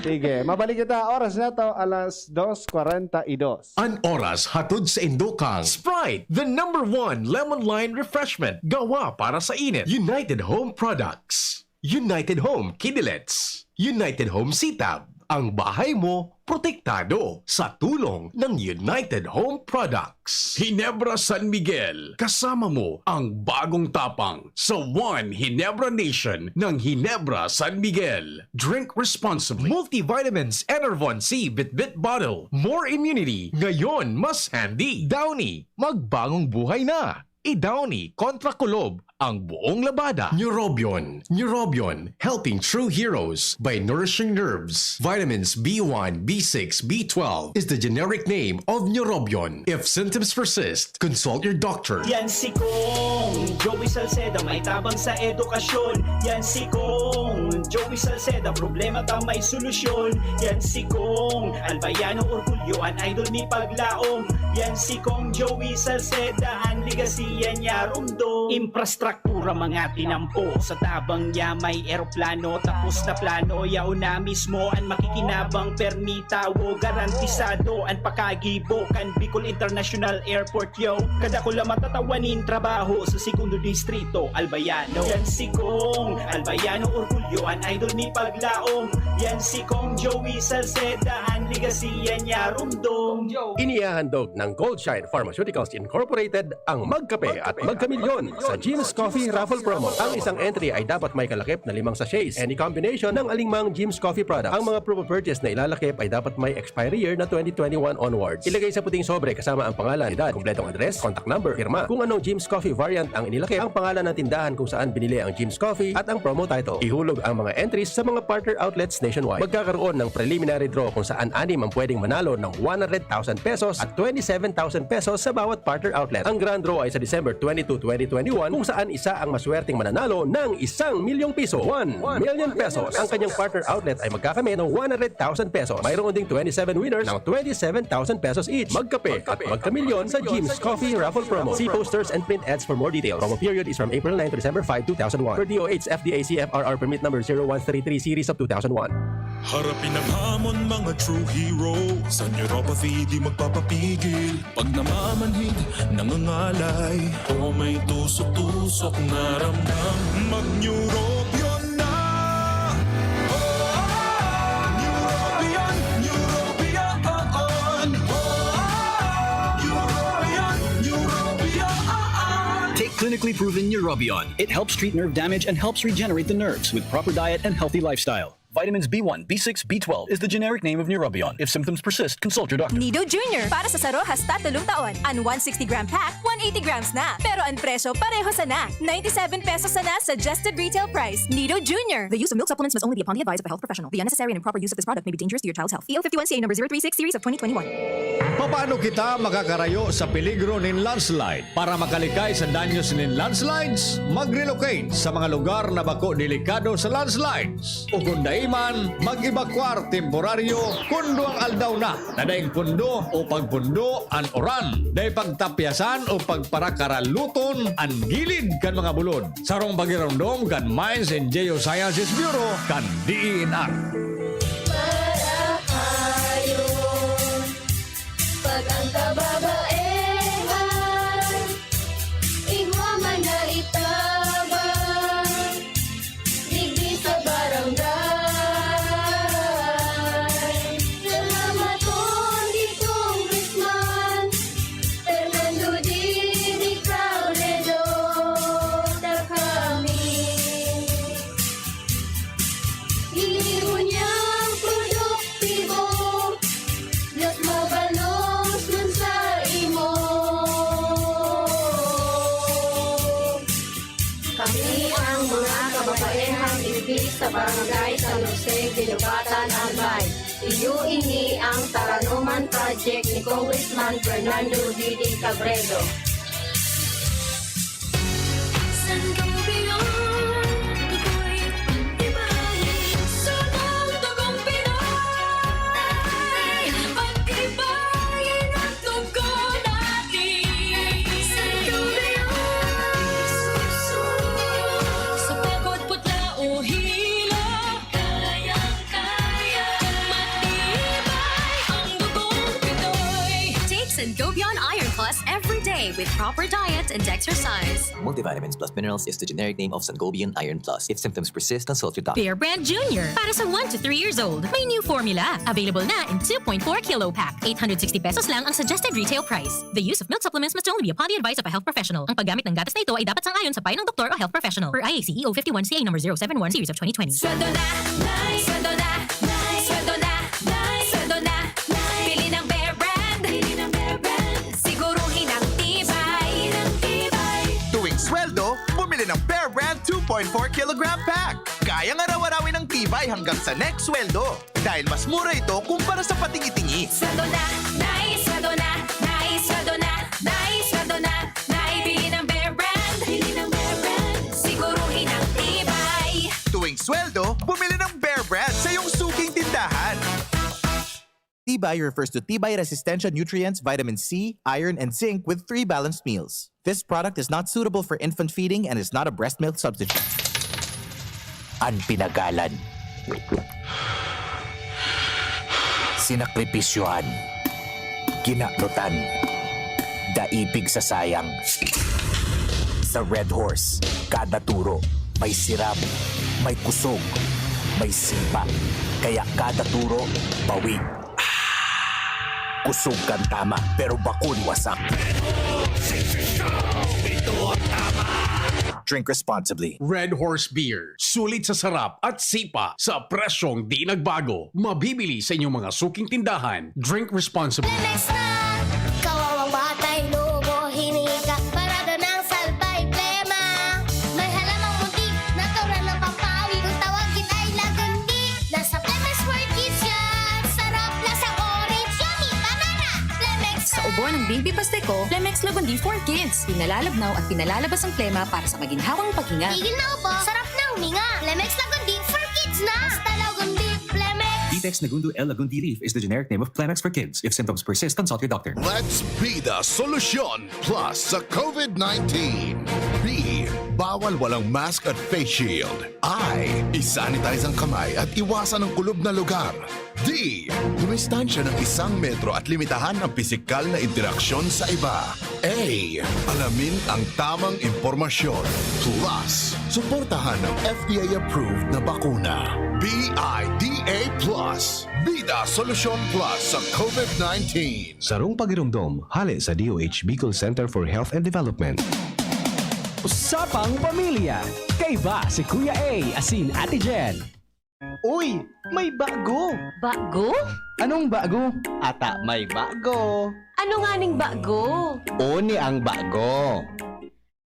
Sige, mabalik kita. Oras na to, alas 2:42. An oras hatod sa Indokang Sprite, the #1 lemon lime refreshment gawa para sa init. United Home Products, United Home Kidilets, United Home Sitab. Ang bahay mo protektado sa tulong ng United Home Products. Hinebra San Miguel, kasama mo ang bagong tapang sa One Hinebra Nation ng Hinebra San Miguel. Drink responsibly. Multivitamins Enervon C Bit-Bit Bottle. More immunity, ngayon mas handy. Downy, magbagong buhay na. I-Downy kontra kulob ang buong labada. Neurobion. Neurobion, helping true heroes by nourishing nerves. Vitamins B1, B6, B12 is the generic name of Neurobion. If symptoms persist, consult your doctor. Yan si Kong Joey Salceda, may tabang sa edukasyon. Yan si Kong Joey Salceda, problema ka may solusyon. Yan si Kong Albayano Orgulyo, an idol ni Paglaom. Yan si Kong Joey Salceda, ang ligasiya niya rumdo. Infrastruktura mga tinampo, sa tabang niya may eroplano. Tapos na plano, yauna mismo ang makikinabang permitawo. Garantisado ang pakagibo kan Bicol International Airport yo. Kada ko lang matatawanin trabaho sa segundo distrito Albayano. Yan si Kong Albayano Orgulyo, an idol ni Paglaom. Yan si Kong Joey Salceda, ang ligasiya niya rumdong. Inihahandog ng Goldshine Pharmaceuticals Incorporated ang Magkape at Magkamilyon sa Jim's Coffee Raffle Promo. Ang isang entry ay dapat may kalakip na 5 sachets. Any combination ng alingmang Jim's Coffee products. Ang mga proof of purchase na ilalakip ay dapat may expiry year na 2021 onwards. Ilagay sa puting sobre kasama ang pangalan, edad, kumpletong address, contact number, firma. Kung anong Jim's Coffee variant ang inilakip, ang pangalan ng tindahan kung saan binili ang Jim's Coffee at ang promo title. Ihulog ang mga entries sa mga partner outlets nationwide. Magkakaroon ng preliminary draw kung saan 6 ang pwedeng manalo ng 100,000 pesos at 27,000 pesos sa bawat partner outlet. Ang grand draw ay sa December 22, 2021 kung saan isa ang maswerteng mananalo ng 1,000,000 piso. 1 million pesos. Ang kanyang partner outlet ay magkakamit ng 100,000 pesos. Mayroon ding 27 winners ng 27,000 pesos each. Magkape at magkamilyon sa Jim's Coffee Raffle Promo. See posters and print ads for more details. Promo period is from April 9 to December 5, 2001. Per DOH FDA CFRR permit number 0133 series of 2001. Harapin ang hamon mga true hero. Sa neuropathy di magpapapigil. Pag namamanhid, nangangalay, o may tusok-tusok na ramdam, mag-neurobion na. Neurobion, neurobion. Neurobion. Take clinically proven Neurobion. It helps treat nerve damage and helps regenerate the nerves with proper diet and healthy lifestyle. Vitamins B1, B6, B12 is the generic name of Neurobion. If symptoms persist, consult your doctor. Nido Jr. Para sa saro hasta 3 taon. Ang 160-gram pack, 180 grams na. Pero ang presyo pareho sana. 97 pesos sana suggested retail price. Nido Jr. The use of milk supplements must only be upon the advice of a health professional. The unnecessary and improper use of this product may be dangerous to your child's health. EO51CA number 036 series of 2021. Paano kita makakarayo sa peligro ng landslide? Para makalikay sa danyos ng landslides, mag-relocate sa mga lugar na bako delikado sa landslides. O kung man, mag-evacuar temporaryo kundo ang aldaw na. Nadaing pundo o pagpundo an oran. Day pagtapyasan o pagparakaraluton an gilid kan mga bulod. Sarong pagirondom kan Mines and Geosciences Bureau kan DENR. Pag ang kababaehan, igwa man na itabang, digdi sa barangay. Salamat po ni Congressman Fernando Dini Cabredo na kami. Iliw niyang produktibo, Diyos mabalos nun sa imo. Kami ang mga kababaehang ibig sa barangay San Jose, Ginubatan, Albay. Iyo ini ang Taranuman Project ni Congressman Fernando Didi Cabredo. Sangobion Iron Plus every day with proper diet and exercise. Multivitamins plus minerals is the generic name of Sangobion Iron Plus. If symptoms persist, consult your doctor. Bear Brand Jr. Para sa 1 to 3 years old. May new formula. Available na in 2.4 kilo pack. 860 pesos lang ang suggested retail price. The use of milk supplements must only be upon the advice of a health professional. Ang paggamit ng gatas na ito ay dapat sang-ayon sa payo ng doktor o health professional. Per IAC EO51CA number 071 series of 2020. Sweldo na! Sweldo na! Sweldo na! Sweldo na! Bili ng Bear Brand! Bili ng Bear Brand! Siguruhin ang tibay! Tuwing sweldo, bumili ng 2.4 kilogram pack. Kayang araw-arawin ng tibay hanggang sa next sweldo. Dahil mas mura ito kumpara sa patingi-tingi. Sweldo na, sweldo na, sweldo na, sweldo na, naibili ng Bear Brand. Bili ng Bear Brand, siguruhin ang tibay. Tuwing sweldo, bumili ng Bear Brand sa iyong suking tindahan. Tibay refers to Tibay Resistensya nutrients, vitamin C, iron, and zinc with 3 balanced meals. This product is not suitable for infant feeding and is not a breast milk substitute. Ang pinagalan. Sinakripisyohan. Kinaklutan. Daipig sa sayang. Sa Red Horse, kada turo, may sirap, may kusog, may sipa. Kaya kada turo, bawi. Kusog kan tama, pero bakun wasak. Drink responsibly. Red Horse Beer. Sulit sa sarap at sipa sa presyong di nagbago. Mabibili sa inyong mga suking tindahan. Drink responsibly. Kawawang batay, lobo, hinika, parada ng salbay, plema. May halamang muntik, natural ng pampawi. Kung tawagin ay lagundi, nasa Plemex for Kids yan. Sarap, lasang orange, yummy, banana, Plemex. Sa ubo ng baby pasteko, Plemex Lagundi for Kids. Pinalalabnaw at pinalalabas ang plema para sa maginhawang paghinga. Tigil na upo, sarap na huminga. Plemex Lagundi for Kids na. Basta Lagundi, Plemex. Vitex Nagundu L. Lagundi Leaf is the generic name of Plemex for kids. If symptoms persist, consult your doctor. Let's be the solution plus sa COVID-19. B. Bawal walang mask at face shield. I. Isanitize ang kamay at iwasan ang kulob na lugar. D. Dumistansya ng 1 metro at limitahan ang pisikal na interaksyon sa iba. A. Alamin ang tamang impormasyon. Plus, suportahan ang FDA-approved na bakuna. BIDA Plus. Bida Solusyon Plus sa COVID-19. Sarong pagirumdom, hali sa DOH Bicol Center for Health and Development. Usapang Pamilya. Kay ba si Kuya A asin Ate Jen? Uy, may bago! Bago? Anong bago? Ata may bago. Ano nga ning bago? Oni ang bago.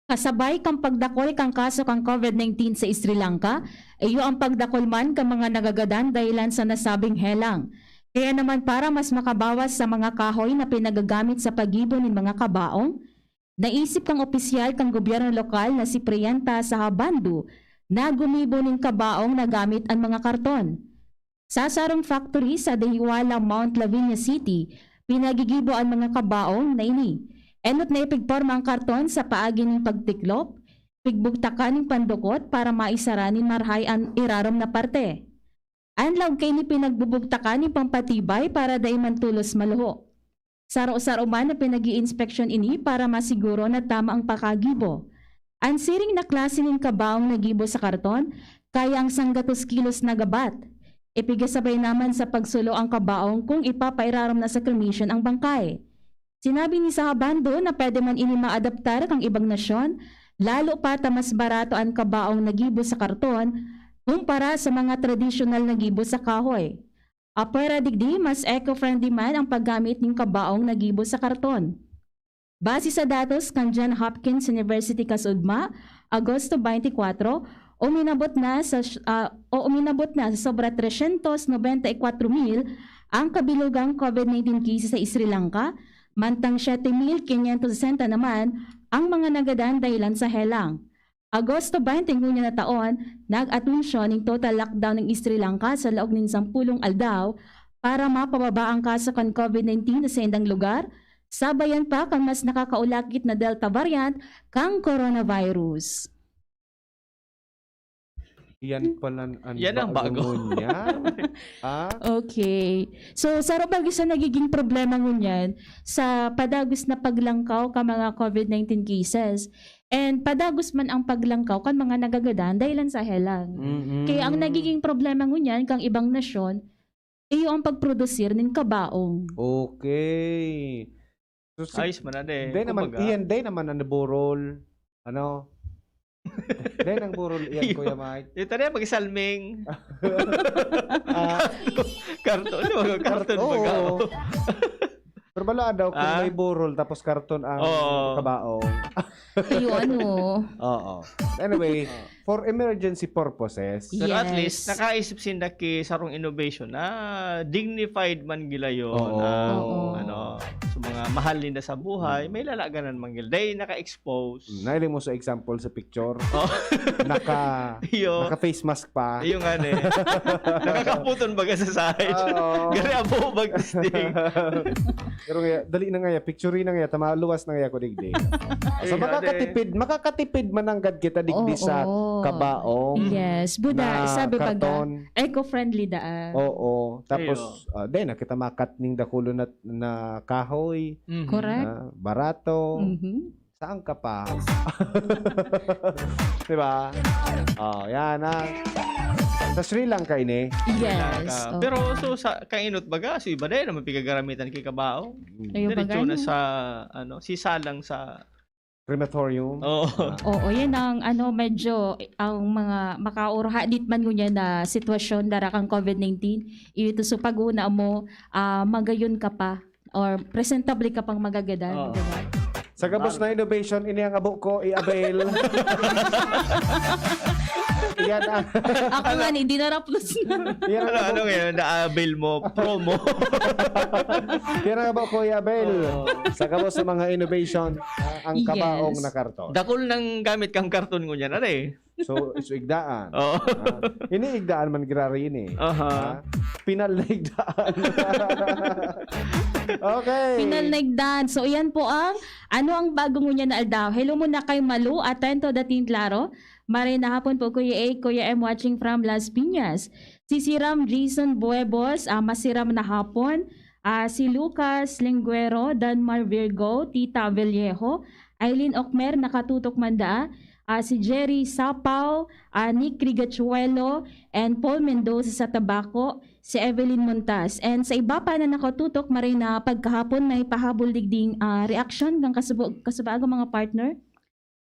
Kasabay kang pagdakol kang kaso kang COVID-19 sa Sri Lanka, iyo ang pagdakol man kang mga nagagadan dahilan sa nasabing helang. Kaya naman para mas makabawas sa mga kahoy na pinagagamit sa pagibo ng mga kabaong, naisip kang opisyal kang gobyerno lokal na si Prianta sa Habandu na gumibo ng kabaong na gamit ang mga karton. Sa Sarong Factory sa Dehiwala, Mount Lavinia City, pinagigibo ang mga kabaong na ini. Enot na ipigporma ang karton sa paagi ng pagtiklop, pigbugtakan ng pandukot para maisaranin marhay ang irarom na parte. Anlaw kay ni pinagbubugtakan ng pampatibay para daiman tulos maluho. Saro-saro man na pinag-i-inspeksyon ini para masiguro na tama ang pakagibo. Ang siring na klase ng kabaong nagibo sa karton, kaya ang 100 kilos na gabat. Ipigasabay naman sa pagsulo ang kabaong kung ipapairarom na sa cremation ang bangkay. Sinabi ni Sahabando na pwede man ini maadaptar kang ibang nasyon, lalo pa ta mas barato ang kabaong nagibo sa karton kumpara sa mga tradisyonal na gibo sa kahoy. Apera digdi, mas eco-friendly man ang paggamit ng kabaong nagibo sa karton. Base sa datos kang John Hopkins University Kasudma, Agosto 24, uminabot na sa sobra 394,000 ang kabilugang COVID-19 cases sa Sri Lanka, mantang 7,560 naman ang mga nagadan dahilan sa helang. Agosto 20 na taon, nag-atunsyo ng total lockdown ng Sri Lanka sa loob ng 10 aldaw para mapababa ang kaso kan COVID-19 sa indang lugar, sabayan pa kang mas nakakaulakit na Delta variant kang coronavirus. Yan pala Yan ang bago. niya. Ah? Okay. So, sa robag isa nagiging problema ngunyan sa padagos na paglangkaw ka mga COVID-19 cases. And padagos man ang paglangkaw kan mga nagagadan dahilan sa helang. Kaya ang nagiging problema ngunyan kang ibang nasyon, iyo ang pagprodusir ng kabaong. Okay. So, Ayos man na de. Day naman, Kumbaga. iyan, day naman ang naburol. Ano? Day nang burol iyan, Kuya Mike. Ito na yung pag-salming. Ah, Karton. Karton oo. baga. Pero bala daw kung may burol tapos karton ang Oo. kabaong. Iyo ano. Oo. Anyway, for emergency purposes. Pero at Yes. least nakaisip sinda ki sarong innovation na dignified man gila yun. Oo. Ano, sa mga mahal nila sa buhay, may lalaganan man gila. Dahil naka-expose. Nailing mo sa example sa picture. Oh. Iyo. Naka face mask pa. Iyo nga ne. Nakakaputon baga sa side. Oo. Gari abo bagtisting. Pero nga, dali na nga ya, picture na nga ya, tamaluwas na nga ya ko digdi. So makakatipid mananggad kita digdi sa kabaong. Yes, Buda, na sabi pag karton. eco-friendly daan. Oo. Tapos, then, nakita makat ning dakulo na kahoy. Correct. Barato. Mhm. Saan ka pa? Diba? Oh, yan sa Sri Lanka ini. Yes. Oh. Pero so sa kainot baga, so iba din naman pigagaramitan kay kabao. Ayo ba Diretso na ganun? sa sisalang sa Crematorium. Oo. Oo, yan ang medyo ang mga makaurha dit man ngunya na sitwasyon dara kang COVID-19. Ito so pag-una mo magayon ka pa or presentable ka pang magagadan, diba? Sa gabos na innovation, ini ang abo ko i-avail. Yan ang Ako nga hindi na plus na. yan ang abo, Ano ngayon, na-avail mo, promo. yan ang abo ko i-avail. Sa gabos sa mga innovation, ang kabaong Yes. na karton. Dakol nang gamit kang karton ko niyan, are. So, igdaan. Oo. Ini igdaan man girari ini. Aha. Pinal na igdaan. Okay. Pinalnagdan. So, iyan po ang ang bago ngunya na aldaw. Hello muna kay Malu, atento dating klaro. Maray na hapon po, Kuya A, Kuya M watching from Las Piñas. Si Siram Jason Buebos, masiram na hapon. Si Lucas Linguero, Danmar Virgo, Tita Vallejo, Eileen Okmer, nakatutok manda. Si Jerry Sapaw, Nick Rigachuelo, and Paul Mendoza sa Tabaco, si Evelyn Montas. And sa iba pa na nakatutok, maray na pagkahapon may pahabol digding reaction ng kasubago mga partner.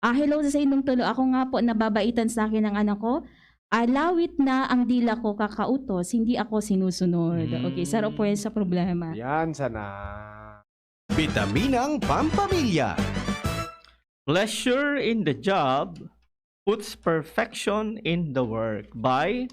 Hello sa inyong tulo. Ako nga po nababaitan sa akin ng anak ko. Lawit na ang dila ko kakautos, hindi ako sinusunod. Okay, saro po yan sa problema. Yan sana. Bitaminang pampamilya. Pleasure in the job puts perfection in the work by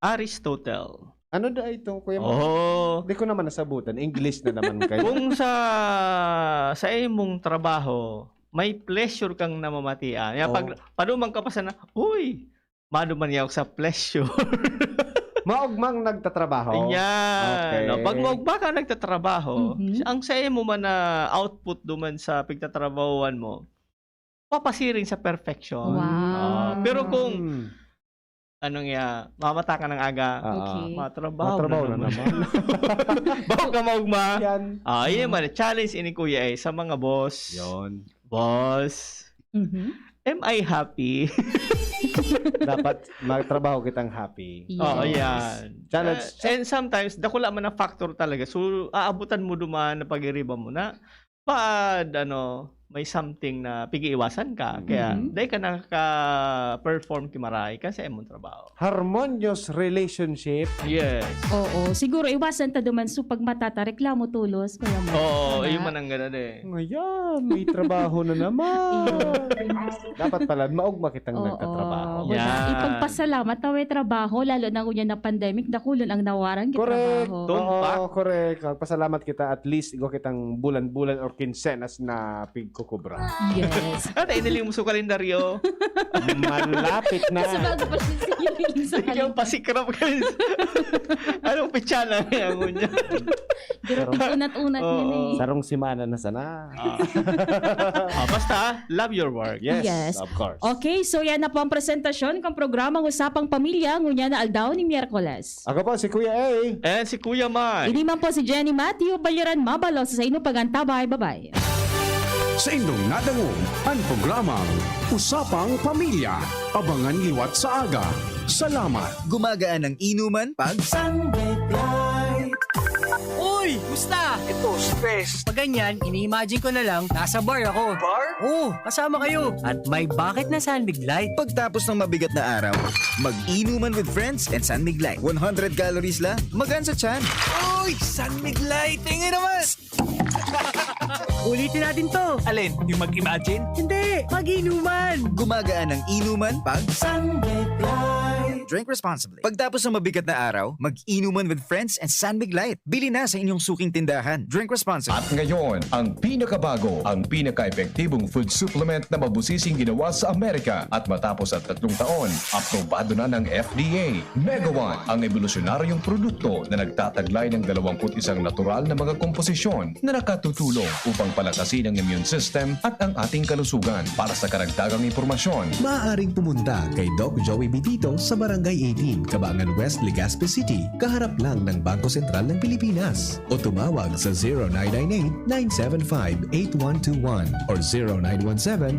Aristotle. Ano da ito, Kuya Mo? Oh, Hindi ko naman nasabutan. English na naman kayo. kung sa imong trabaho, may pleasure kang namamatian. Ya pag padumang ka pa sana, uy, maduman yaw sa pleasure. Maugmang nagtatrabaho. Yan. Okay. No, pag maugma ka nagtatrabaho, ang sa imo man na output duman sa pagtatrabahuan mo, papasiring sa perfection. Wow. Pero kung mamata ka ng aga, Okay. matrabaho na naman. Bago ka maugma. Yan. Yun man, challenge ini kuya sa mga boss. Yon. Boss, am I happy? Dapat magtrabaho kitang happy. Yes. Oo, yan. Challenge. And sometimes, dakula man na factor talaga. So, aabutan mo duman na pag-iriba mo na, may something na pigi-iwasan ka. Kaya, dahil ka nakaka-perform kimaray kasi imong trabaho. Harmonious relationship. Yes. Oo, siguro iwasan ta duman so pag matata reklamo tulos kuya mo. Oo, yun man ang gana eh. Ngayon, may trabaho na naman. Dapat pala, maugma kitang nagtatrabaho. Yan. Ipagpasalamat na may trabaho lalo na kunya na pandemic nakulon ang nawaran kita Correct. trabaho. Tumpak. Oo, correct. Pasalamat kita at least igo kitang bulan-bulan or kinsenas na pigkukubra. Yes. At iniling mo sa kalendaryo. Malapit na. Kasi bago pa siya sigilin sa Ikaw pasikrap ka. Anong pitsala niya mo niya? unat-unat yun eh. Sarong simana na sana. Basta, love your work. Yes. Of course. Okay, so yan na po ang presentasyon ng programang Usapang Pamilya ngunya na aldaw ni Miyerkules. Ako po, si Kuya A. And si Kuya Mai. Ini man po si Jenny Matthew Baliran Mabalos sa inyo pagantabay. Bye-bye. Sa inyong nadangog ang programang Usapang Pamilya. Abangan liwat sa aga. Salamat. Gumagaan ang inuman pag Uy! Musta? Ito, stress. Pag ganyan, ini-imagine ko na lang, nasa bar ako. Bar? Oo, kasama kayo. At may bucket na Sunbig Light. Pagtapos ng mabigat na araw, mag-inuman with friends and Sunmig Light. 100 calories lang, magaan sa tiyan. Uy! Sunbig Light! Tingin naman! Ulitin natin to. Alin? Yung mag-imagine? Hindi, mag-inuman. Gumagaan ang inuman pag Sunbig Light. drink responsibly. Pagtapos ng mabigat na araw, mag-inuman with friends and Sunbig Light. Bili na sa inyong suking tindahan. Drink responsibly. At ngayon, ang pinakabago, ang pinaka-epektibong food supplement na mabusising ginawa sa Amerika at matapos at 3 taon, aprobado na ng FDA. Mega One, ang evolusyonaryong produkto na nagtataglay ng 21 natural na mga komposisyon na nakatutulong upang palakasin ang immune system at ang ating kalusugan. Para sa karagdagang impormasyon, maaaring pumunta kay Doc Joey Bitito sa Barangay 18, Cabangan West, Legazpi City, kaharap lang ng Bangko Sentral ng Pilipinas. O tumawag sa 0998-975-8121 or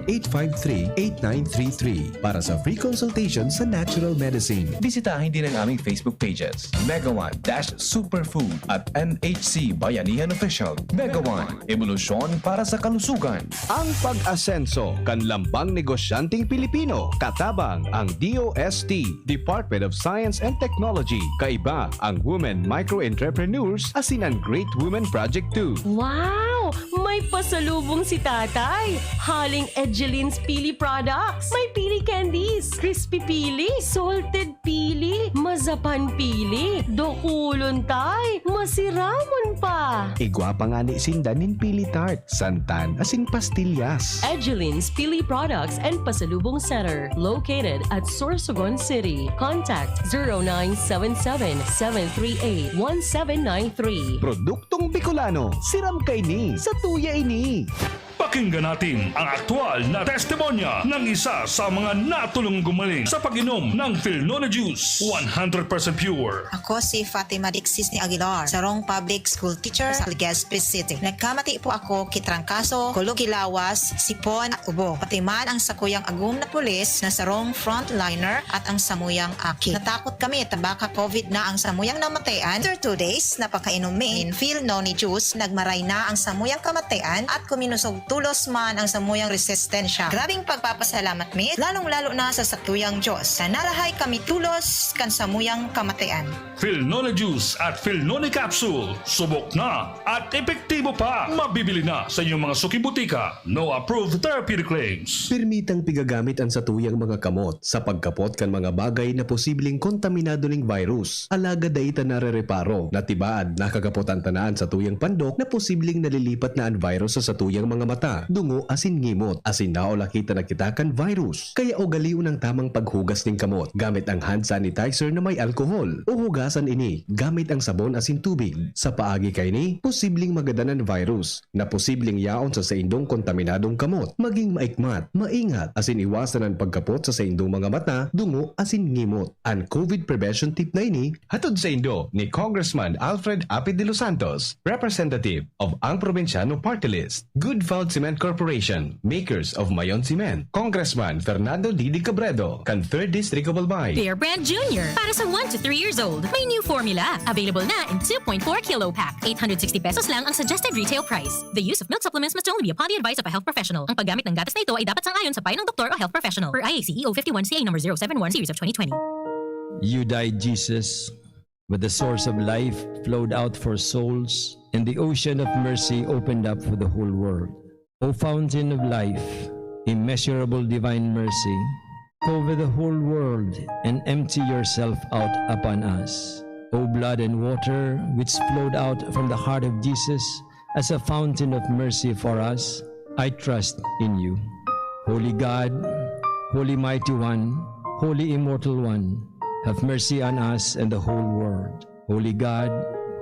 0917-853-8933 para sa free consultation sa natural medicine. bisitahin din ang aming Facebook pages, Mega One Superfood at MHC Bayanihan Official. Mega One, evolusyon para sa kalusugan. Ang pag-asenso kanlambang negosyanteng Pilipino, katabang ang DOST, Department of Science and Technology. Kaiba ang Women Micro-Entrepreneurs asin ang Great Women Project 2. Wow! May pasalubong si tatay. Haling Edgelin's Pili Products. May pili candies, crispy pili, salted pili, mazapan pili, dokulon tay, masiramon pa. Igwa pa nga ni Sindanin Pili Tart, santan asin pastillas. Edgelin's Pili Products and Pasalubong Center, located at Sorsogon City. Contact 0977-738-1793. Produktong Bicolano, siram kay ni, sa tuya ini. Pakinggan natin ang aktual na testimonya ng isa sa mga natulong gumaling sa pag-inom ng Philnona Juice. 100% pure. Ako si Fatima Dixis ni Aguilar, sarong public school teacher sa Legazpi City. Nagkamati po ako kitrangkaso, kulugilawas, sipon at ubo. Pati man ang sakuyang agum na pulis na sarong frontliner at ang samuyang aki. Natakot kami tabaka COVID na ang samuyang namatayan. After 2 days, napakainumin Philnona Juice, nagmaray na ang samuyang kamatayan at kuminusog tulos man ang samuyang resistensya. Grabing pagpapasalamat mi, lalong-lalo na sa satuyang Diyos. Na narahay kami tulos kan samuyang kamatayan. Philnona Juice at Philnona Capsule. Subok na at epektibo pa. Mabibili na sa inyong mga suki butika. No approved therapeutic claims. Permitang pigagamit ang satuyang mga kamot sa pagkapot kan mga bagay na posibleng kontaminado ning virus. Alaga daita na re-reparo na tibaad nakagapot ang tanaan sa tuyang pandok na posibleng nalilipat na ang virus sa satuyang mga mata, dungo asin ngimot, asin naolakita na kita kan virus. Kaya ugaliw ng tamang paghugas ning kamot gamit ang hand sanitizer na may alkohol o hugasan ini gamit ang sabon asin tubig. Sa paagi kay ni, posibleng magadanan virus na posibleng yaon sa indong kontaminadong kamot. Maging maikmat, maingat asin iwasan ang pagkapot sa indong mga mata, dungo asin ngimot. Ang COVID prevention tip na ini hatod sa indo ni Congressman Alfred Apid de los Santos, representative of ang Provinciano Party List. Good Found Cement Corporation, makers of Mayon Cement. Congressman Fernando Didi Cabredo, kan 3rd District of Albay. Bear Brand Jr. Para sa 1 to 3 years old. May new formula. Available na in 2.4 kilo pack. 860 pesos lang ang suggested retail price. The use of milk supplements must only be upon the advice of a health professional. Ang paggamit ng gatas na ito ay dapat sang-ayon sa payo ng doktor o health professional. Per IACEO 51CA number 071 series of 2020. You died, Jesus, but the source of life flowed out for souls, and the ocean of mercy opened up for the whole world. O fountain of life, immeasurable divine mercy, cover the whole world and empty yourself out upon us. O blood and water which flowed out from the heart of Jesus as a fountain of mercy for us, I trust in you. Holy God, Holy Mighty One, Holy Immortal One, have mercy on us and the whole world. Holy God,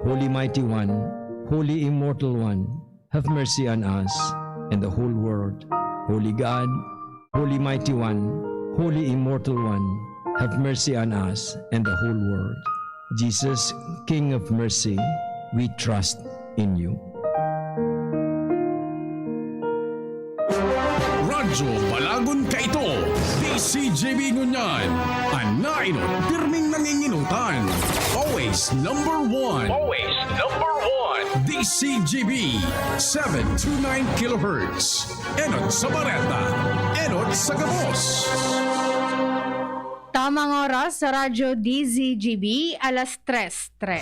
Holy Mighty One, Holy Immortal One, have mercy on us and the whole world. Holy God, Holy Mighty One, Holy Immortal One, have mercy on us and the whole world. Jesus, King of mercy, we trust in you. Radyo Balagon Kaito, DCJB Ngunyan, Anainot, pirming nanginginutan. Always number one. Always number one. DCJB, 729 kHz. Enot sa Bareta, Enot sa Gabos. Tamang oras sa Radyo DZGB, alas 3:03.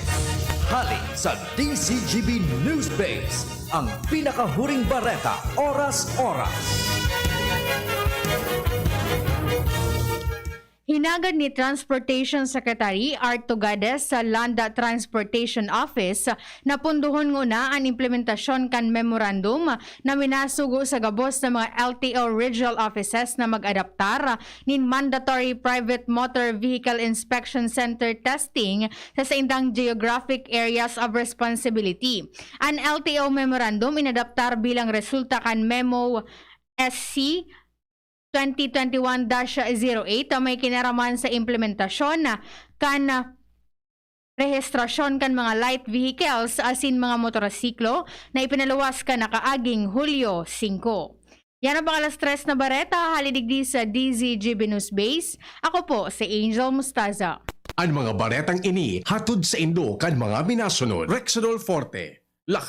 tanghali sa DCGB News Base, ang pinakahuring bareta oras-oras. Hinagad ni Transportation Secretary Art Tugades sa Land Transportation Office na punduhon nguna ang implementasyon kan memorandum na minasugo sa gabos ng mga LTO regional offices na mag-adaptar nin mandatory private motor vehicle inspection center testing sa indang geographic areas of responsibility. Ang LTO memorandum inadaptar bilang resulta kan Memo SC 2021-08 may kinaraman sa implementasyon kan rehistrasyon kan mga light vehicles asin mga motorsiklo na ipinaluwas ka nakaaging Hulyo 5. Yan ang pangalas 3 na bareta, halidigdi sa DZGB News Base. Ako po si Angel Mustaza. Ang mga baretang ini hatod sa Indo kan mga minasunod. Rexidol Forte. Lakas